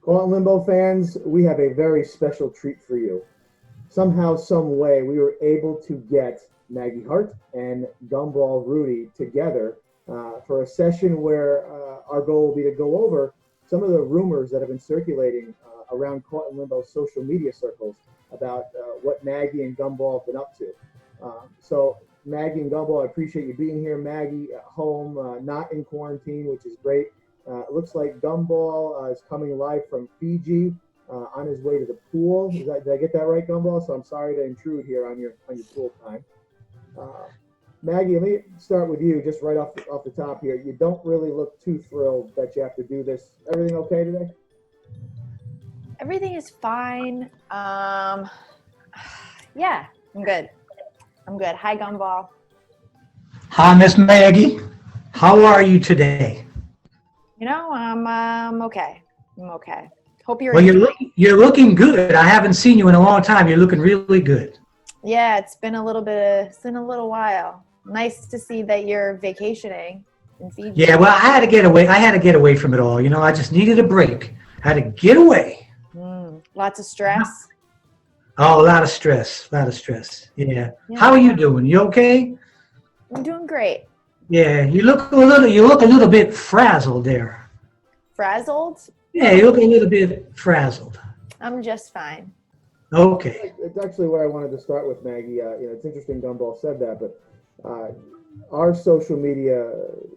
Well, Limbo fans, we have a very special treat for you. Somehow, some way, we were able to get Maggie Hart and Gumball Rudy together for a session where our goal will be to go over some of the rumors that have been circulating around Caught in Limbo social media circles about what Maggie and Gumball have been up to. So, Maggie and Gumball, I appreciate you being here. Maggie at home, not in quarantine, which is great. It looks like Gumball is coming live from Fiji on his way to the pool. Did I get that right, Gumball? So I'm sorry to intrude here on your pool time. Maggie, let me start with you, just right off the top here. You don't really look too thrilled that you have to do this. Everything okay today? Everything is fine. Yeah, I'm good. Hi, Gumball. Hi, Miss Maggie. How are you today? You know, I'm okay. I'm okay. Hope you're. Well, you're looking good. I haven't seen you in a long time. You're looking really good. Yeah, it's been a little while. Nice to see that you're vacationing in Fiji. Yeah, well, I had to get away. I had to get away from it all. You know, I just needed a break. I had to get away. Lots of stress. Oh, a lot of stress. Yeah. How are you doing? You okay? I'm doing great. Yeah, you look a little bit frazzled there. Frazzled? Yeah, you look a little bit frazzled. I'm just fine. Okay. It's actually what I wanted to start with, Maggie. It's interesting Gumball said that, but our social media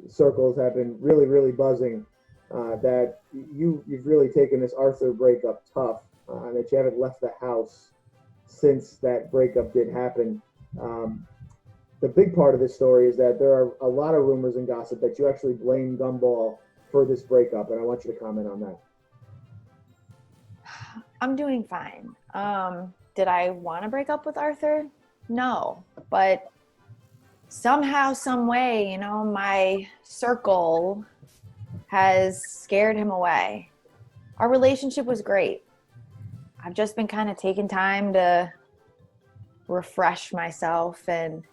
circles have been really, really buzzing that you've really taken this Arthur breakup tough, and that you haven't left the house since that breakup did happen. The big part of this story is that there are a lot of rumors and gossip that you actually blame Gumball for this breakup, and I want you to comment on that. I'm doing fine. Did I want to break up with Arthur? No, but somehow, some way, you know, my circle has scared him away. Our relationship was great. I've just been kind of taking time to refresh myself. And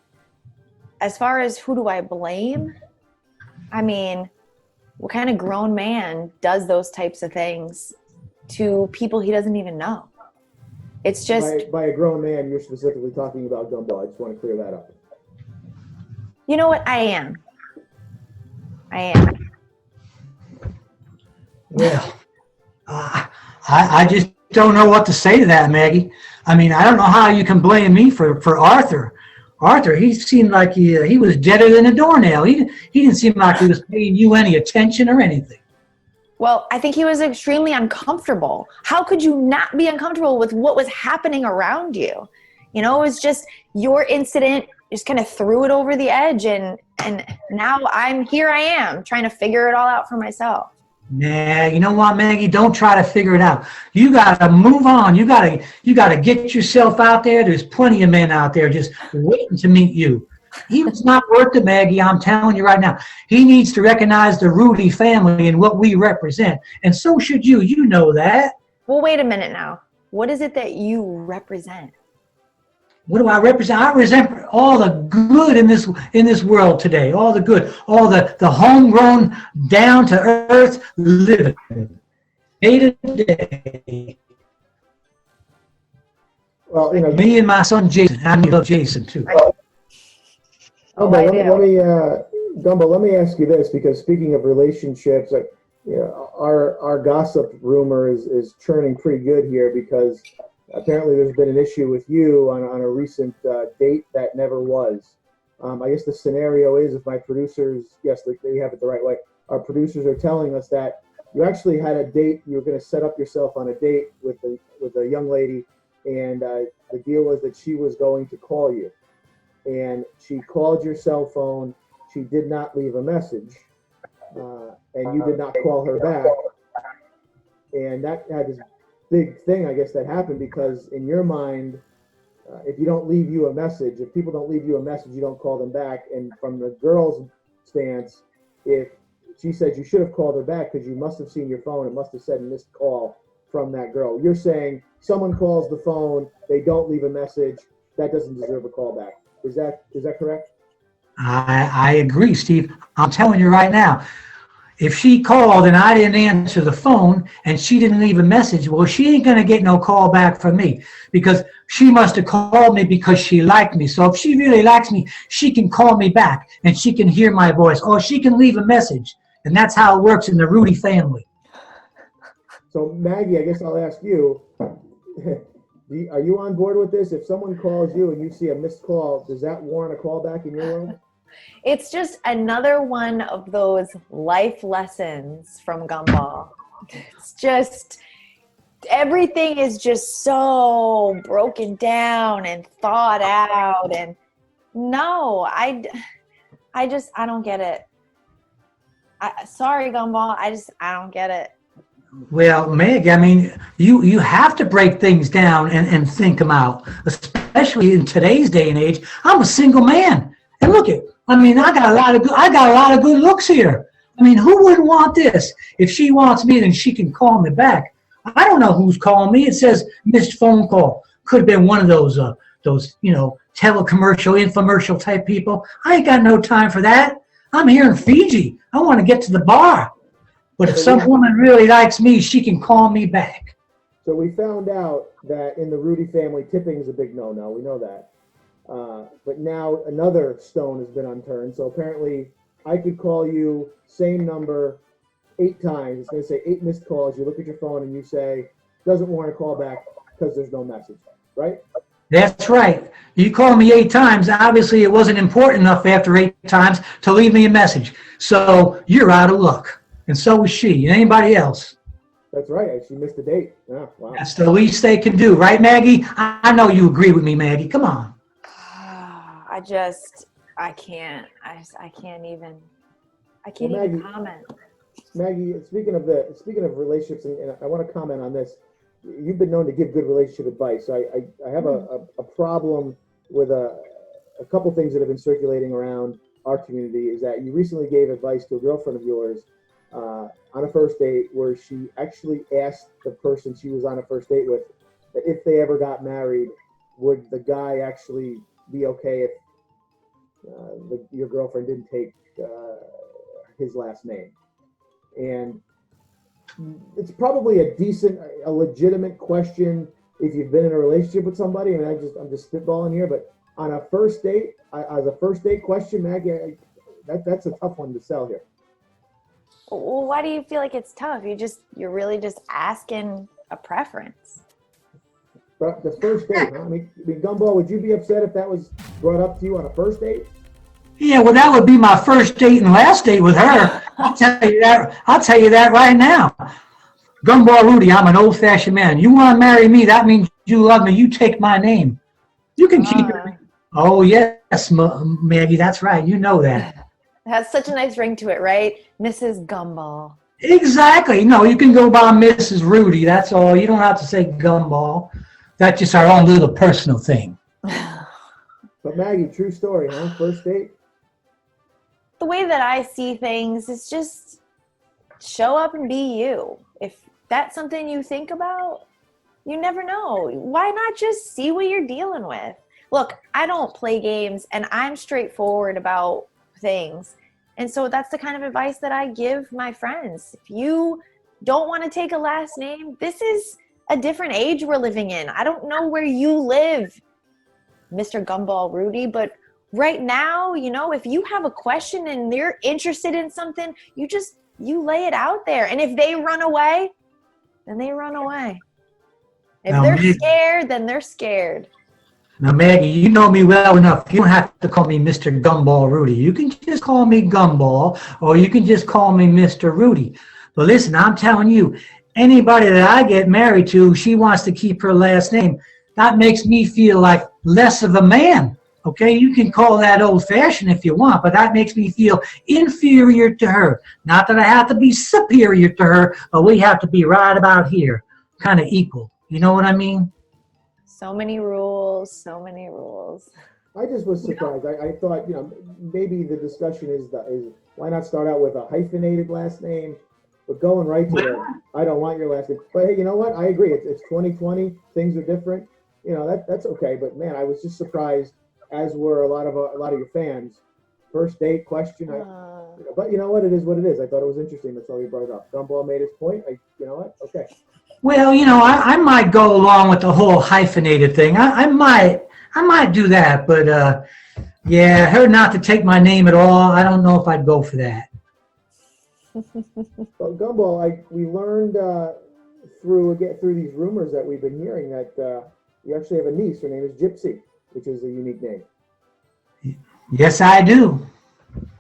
as far as who do I blame? I mean, what kind of grown man does those types of things to people he doesn't even know? It's just... By a grown man, you're specifically talking about Gumball. I just want to clear that up. You know what? I am. Well, I just don't know what to say to that, Maggie. I mean, I don't know how you can blame me for Arthur. Arthur, he seemed like he was deader than a doornail. He didn't seem like he was paying you any attention or anything. Well, I think he was extremely uncomfortable. How could you not be uncomfortable with what was happening around you? You know, it was just your incident just kind of threw it over the edge, and now I am trying to figure it all out for myself. Nah, you know what, Maggie? Don't try to figure it out. You gotta move on. You gotta get yourself out there. There's plenty of men out there just waiting to meet you. It's not worth it, Maggie. I'm telling you right now. He needs to recognize the Rudy family and what we represent, and so should you. You know that. Well, wait a minute now. What is it that you represent? What do I represent? I represent all the good in this world today. All the good, all the homegrown, down to earth living, day to day. Well, you know, me and my son Jason. I love Jason too. Gumball, let me ask you this, because speaking of relationships, our gossip rumor is churning pretty good here, because apparently there's been an issue with you on a recent date that never was. I guess the scenario is, if my producers, yes, they have it the right way, our producers are telling us that you actually had a date, you were going to set up yourself on a date with a young lady, and the deal was that she was going to call you. And she called your cell phone, she did not leave a message, and you did not call her back. And that had this big thing, I guess, that happened, because in your mind, if people don't leave you a message, you don't call them back. And from the girl's stance, if she said you should have called her back because you must have seen your phone, it must have said missed call from that girl. You're saying someone calls the phone, they don't leave a message, that doesn't deserve a call back. Is that correct? I agree, Steve. I'm telling you right now, if she called and I didn't answer the phone and she didn't leave a message, well, she ain't going to get no call back from me because she must have called me because she liked me. So if she really likes me, she can call me back and she can hear my voice or she can leave a message. And that's how it works in the Rudy family. So Maggie, I guess I'll ask you, are you on board with this? If someone calls you and you see a missed call, does that warrant a call back in your world? It's just another one of those life lessons from Gumball. It's just, everything is just so broken down and thought out. And no, I don't get it. Sorry, Gumball. I don't get it. Well, Meg, I mean, you have to break things down and think them out, especially in today's day and age. I'm a single man, and look at, I mean, I got a lot of good looks here. I mean, who wouldn't want this? If she wants me, then she can call me back. I don't know who's calling me. It says missed phone call. Could have been one of those telecommercial, infomercial type people. I ain't got no time for that. I'm here in Fiji. I want to get to the bar. But if some woman really likes me, she can call me back. So we found out that in the Rudy family, tipping is a big no-no. We know that. But now another stone has been unturned. So apparently I could call you, same number, 8 times. It's going to say 8 missed calls. You look at your phone and you say, doesn't warrant a call back because there's no message, right? That's right. You called me 8 times. Obviously, it wasn't important enough after 8 times to leave me a message. So you're out of luck. And so was she and anybody else. That's right. She missed a date. Yeah, wow. That's the least they can do. Right, Maggie? I know you agree with me, Maggie. Come on. I can't even comment. Maggie, speaking of relationships, and I want to comment on this. You've been known to give good relationship advice. So I have a problem with a couple things that have been circulating around our community. Is that you recently gave advice to a girlfriend of yours on a first date, where she actually asked the person she was on a first date with that if they ever got married, would the guy actually be okay if your girlfriend didn't take his last name? And it's probably a legitimate question if you've been in a relationship with somebody. I mean, I'm just spitballing here, but on a first date, as a first date question, Maggie, that's a tough one to sell here. Well, why do you feel like it's tough? You're really just asking a preference. But the first date, huh? I mean, Gumball, would you be upset if that was brought up to you on a first date? Yeah, well, that would be my first date and last date with her. I'll tell you that right now. Gumball Rudy, I'm an old-fashioned man. You want to marry me? That means you love me. You take my name. You can keep it. Oh yes, Maggie, that's right. You know that. It has such a nice ring to it, right? Mrs. Gumball. Exactly. No, you can go by Mrs. Rudy. That's all. You don't have to say Gumball. That's just our own little personal thing. But Maggie, true story, huh? First date? The way that I see things is just show up and be you. If that's something you think about, you never know. Why not just see what you're dealing with? Look, I don't play games and I'm straightforward about things. And so that's the kind of advice that I give my friends. If you don't want to take a last name, this is a different age we're living in. I don't know where you live, Mr. Gumball Rudy, but right now, if you have a question and they're interested in something, you lay it out there. And if they run away, then they run away. If they're scared, then they're scared. Now, Maggie, you know me well enough. You don't have to call me Mr. Gumball Rudy. You can just call me Gumball, or you can just call me Mr. Rudy. But listen, I'm telling you, anybody that I get married to, she wants to keep her last name. That makes me feel like less of a man. Okay, you can call that old-fashioned if you want, but that makes me feel inferior to her. Not that I have to be superior to her, but we have to be right about here, kind of equal. You know what I mean? So many rules, so many rules. I just was surprised. I thought, maybe the discussion is why not start out with a hyphenated last name, but going right to it. I don't want your last name. But hey, you know what? I agree. It's 2020. Things are different. That's okay. But man, I was just surprised, as were a lot of your fans, first date question. But you know what? It is what it is. I thought it was interesting. That's why we brought it up. Gumball made his point. You know what? Okay. Well, I might go along with the whole hyphenated thing. I might do that, but yeah, her not to take my name at all. I don't know if I'd go for that. Well, Gumball, we learned through these rumors that we've been hearing that you actually have a niece. Her name is Gypsy, which is a unique name. Yes, I do.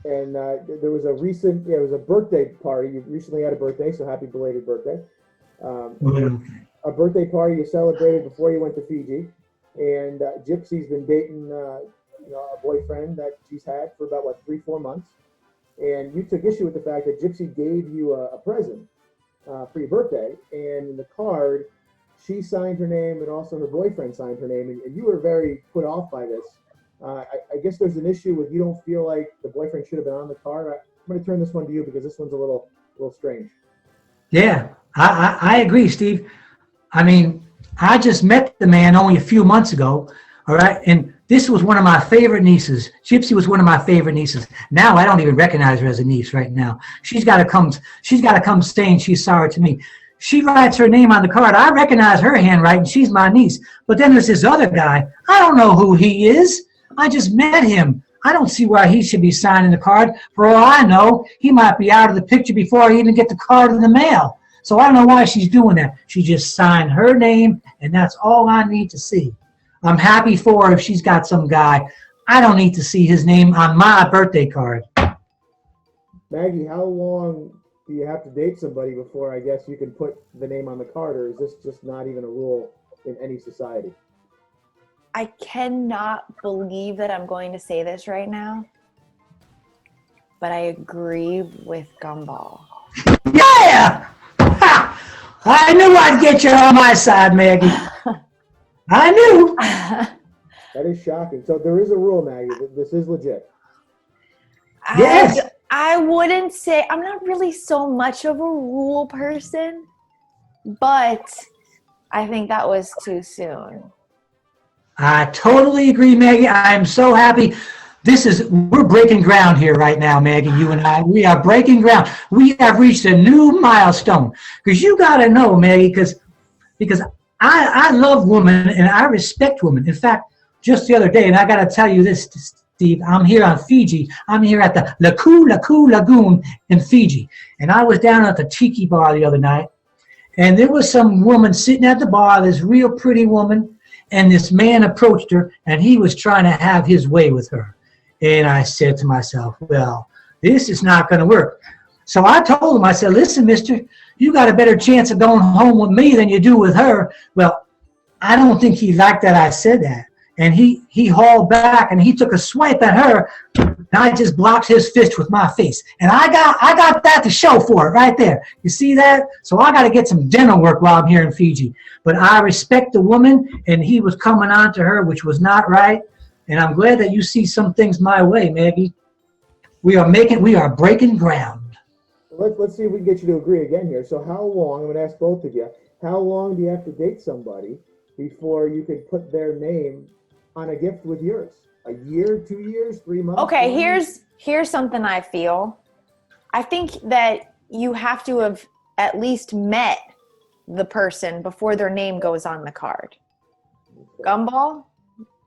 And there was a birthday party. You recently had a birthday, so happy belated birthday. A birthday party you celebrated before you went to Fiji, and Gypsy's been dating a boyfriend that she's had for about 3-4 months, and you took issue with the fact that Gypsy gave you a present for your birthday, and in the card she signed her name and also her boyfriend signed her name, and you were very put off by this. I guess there's an issue with you don't feel like the boyfriend should have been on the card. I'm going to turn this one to you because this one's a little strange. Yeah, I agree, Steve. I mean, I just met the man only a few months ago, all right? And this was one of my favorite nieces. Gypsy was one of my favorite nieces. Now I don't even recognize her as a niece right now. She's got to come saying she's sorry to me. She writes her name on the card. I recognize her handwriting. She's my niece. But then there's this other guy. I don't know who he is. I just met him. I don't see why he should be signing the card. For all I know, he might be out of the picture before I even get the card in the mail. So I don't know why she's doing that. She just signed her name, and that's all I need to see. I'm happy for her if she's got some guy. I don't need to see his name on my birthday card. Maggie, how long do you have to date somebody before I guess you can put the name on the card, or is this just not even a rule in any society? I cannot believe that I'm going to say this right now, but I agree with Gumball. Yeah! Ha! I knew I'd get you on my side, Maggie. I knew. That is shocking. So there is a rule, Maggie. This is legit. Yes. I wouldn't say, I'm not really so much of a rule person, but I think that was too soon. I totally agree, Maggie. I am so happy. We're breaking ground here right now, Maggie, you and I. We are breaking ground. We have reached a new milestone. Because you got to know, Maggie, because I love women and I respect women. In fact, just the other day, and I got to tell you this, Steve, I'm here on Fiji. I'm here at the Laku Lagoon in Fiji. And I was down at the Tiki Bar the other night. And there was some woman sitting at the bar, this real pretty woman. And this man approached her, and he was trying to have his way with her. And I said to myself, well, this is not going to work. So I told him, I said, listen, mister, you got a better chance of going home with me than you do with her. Well, I don't think he liked that I said that. And he hauled back, and he took a swipe at her, and I just blocked his fist with my face. And I got that to show for it right there. You see that? So I got to get some dental work while I'm here in Fiji. But I respect the woman, and he was coming on to her, which was not right. And I'm glad that you see some things my way, Maggie. We are breaking ground. Let's see if we can get you to agree again here. So how long, I'm going to ask both of you, how long do you have to date somebody before you can put their name on a gift with yours? A year, 2 years, 3 months? Okay, here's something I feel. I think that you have to have at least met the person before their name goes on the card. Gumball?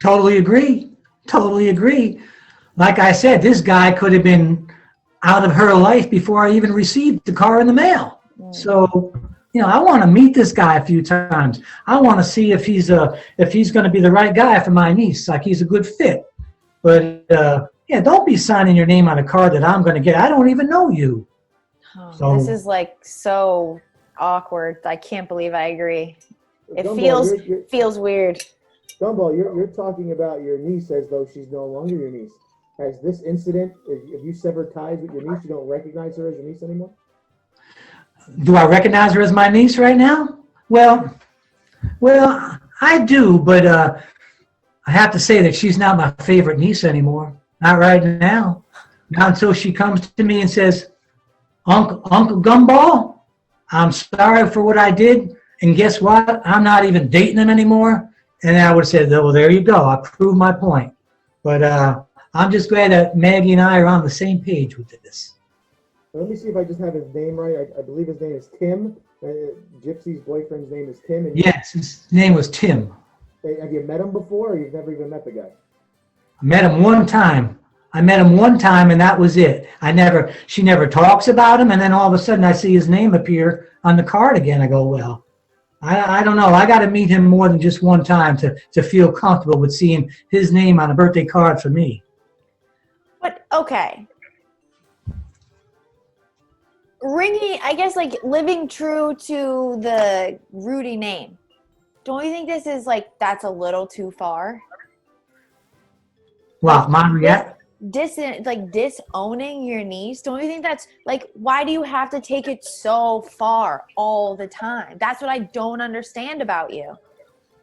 Totally agree. Like I said, this guy could have been out of her life before I even received the card in the mail. So, I want to meet this guy a few times. I want to see if he's going to be the right guy for my niece, like he's a good fit. But don't be signing your name on a card that I'm going to get. I don't even know you. This is so awkward. I can't believe I agree. It Gumball, feels weird. Gumball, you're talking about your niece as though she's no longer your niece. Has this incident, if you severed ties with your niece, you don't recognize her as your niece anymore? Do I recognize her as my niece right now? Well, I do, but I have to say that she's not my favorite niece anymore. Not right now. Not until she comes to me and says, Uncle Gumball, I'm sorry for what I did, and guess what? I'm not even dating him anymore. And I would say, well, there you go. I proved my point. But I'm just glad that Maggie and I are on the same page with this. Let me see if I just have his name right. I believe his name is Tim. Gypsy's boyfriend's name is Tim. And Yes, his name was Tim. have you met him before, or you've never even met the guy? I met him one time. and that was it. She never talks about him, and then all of a sudden I see his name appear on the card again. I go, well, I don't know. I got to meet him more than just one time to feel comfortable with seeing his name on a birthday card for me. But, okay. I guess, like, living true to the Rudy name. Don't you think this is, like, that's a little too far? Well, my reaction. Disowning your niece. Don't you think that's, like, why do you have to take it so far all the time? That's what I don't understand about you.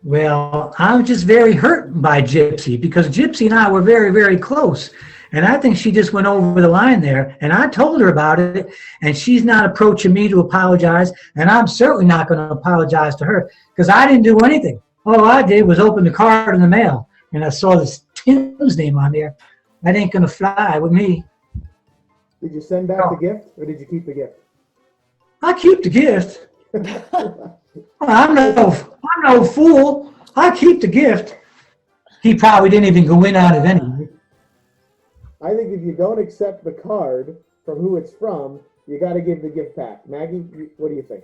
Well, I'm just very hurt by Gypsy because Gypsy and I were very, very close. And I think she just went over the line there. And I told her about it, and she's not approaching me to apologize. And I'm certainly not going to apologize to her because I didn't do anything. All I did was open the card in the mail, and I saw this Tim's name on there. That ain't going to fly with me. Did you send back the gift, or did you keep the gift? I keep the gift. I'm no fool. I keep the gift. He probably didn't even go in on it anyway. I think if you don't accept the card from who it's from, you got to give the gift back. Maggie, what do you think?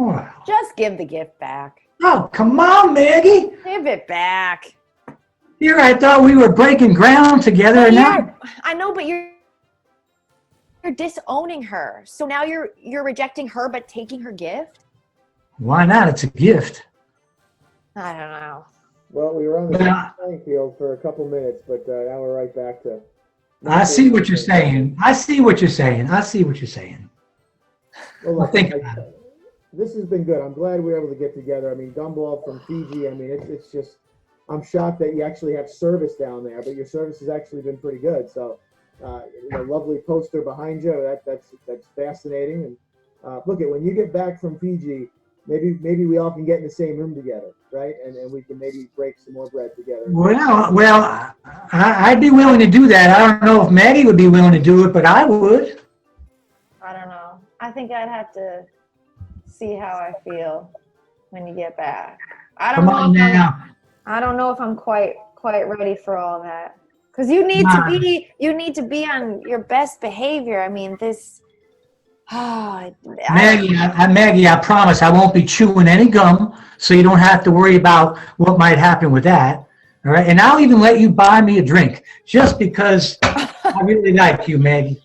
Oh. Just give the gift back. Oh, come on, Maggie. Give it back. Here, I thought we were breaking ground together. I know, but you're disowning her. So now you're rejecting her, but taking her gift? Why not? It's a gift. I don't know. Well, we were on the same playing field for a couple minutes, but now we're right back to... I see what you're saying. I see what you're saying. Well, look, think about it. This has been good. I'm glad we were able to get together. I mean, Gumball from Fiji, I mean, it's just... I'm shocked that you actually have service down there, but your service has actually been pretty good. So, lovely poster behind you. That's fascinating. And look, when you get back from Fiji, maybe we all can get in the same room together, right? And we can maybe break some more bread together. Well, I'd be willing to do that. I don't know if Maggie would be willing to do it, but I would. I don't know. I think I'd have to see how I feel when you get back. I don't know if I'm quite ready for all that. Because you need to be on your best behavior. I mean, this. Maggie, I promise I won't be chewing any gum, so you don't have to worry about what might happen with that. All right, and I'll even let you buy me a drink just because I really like you, Maggie.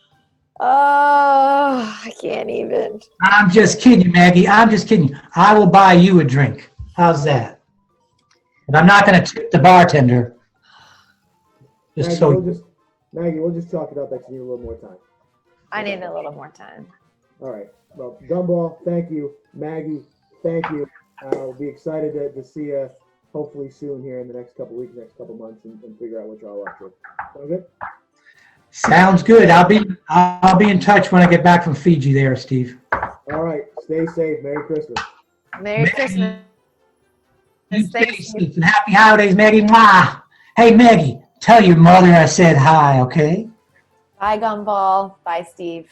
Oh, I can't even. I'm just kidding, Maggie. I'm just kidding. I will buy you a drink. How's that? But I'm not going to tip the bartender. Maggie, we'll just chalk it up that you need a little more time. I need a little more time. All right. Well, Gumball, thank you. Maggie, thank you. We'll be excited to see you hopefully soon here in the next couple weeks, next couple months, and figure out what you're all up to. Sound good? Sounds good. I'll be in touch when I get back from Fiji there, Steve. All right. Stay safe. Merry Christmas. Merry Christmas. Stay safe and happy holidays, Maggie. Mwah. Hey, Maggie, tell your mother I said hi, okay? Bye, Gumball. Bye, Steve.